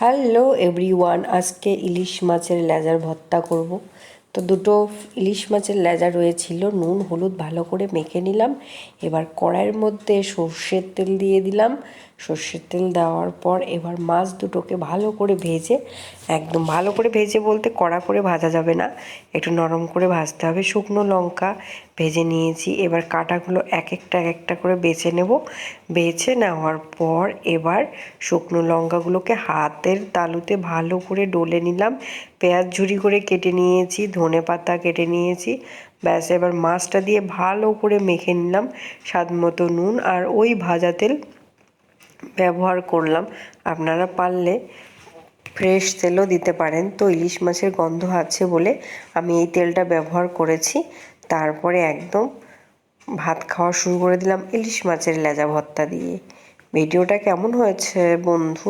Hello everyone, আজকে ইলিশ মাছের laser ভর্তা করব। তো দুটো ইলিশ মাছের লেজা রয়েছিল, নুন হলুদ ভালো করে মেখে নিলাম। এবার কড়াইয়ের মধ্যে সর্ষের তেল দিয়ে দিলাম। সর্ষের তেল দেওয়ার পর এবার মাছ দুটোকে ভালো করে ভেজে, একদম ভালো করে ভেজে বলতে কড়া করে ভাজা যাবে না, একটু নরম করে ভাজতে হবে। শুকনো লঙ্কা ভেজে নিয়েছি, এবার কাঁটাগুলো এক একটা করে বেছে নেব। বেছে নেওয়ার পর এবার শুকনো লঙ্কাগুলোকে হাতের তালুতে ভালো করে ডলে নিলাম। পেঁয়াজ ঝুরি করে কেটে নিয়েছি, ধনে পাতা কেটে নিয়েছি। ব্যাস, এবার মাছটা দিয়ে ভালো করে মেখে নিলাম। স্বাদ মতো নুন আর ওই ভাজা তেল ব্যবহার করলাম। আপনারা পারলে ফ্রেশ তেলও দিতে পারেন। তো ইলিশ মাছের গন্ধ আছে বলে আমি এই তেলটা ব্যবহার করেছি। তারপরে একদম ভাত খাওয়া শুরু করে দিলাম ইলিশ মাছের লেজা ভর্তা দিয়ে। ভিডিওটা কেমন হয়েছে বন্ধু?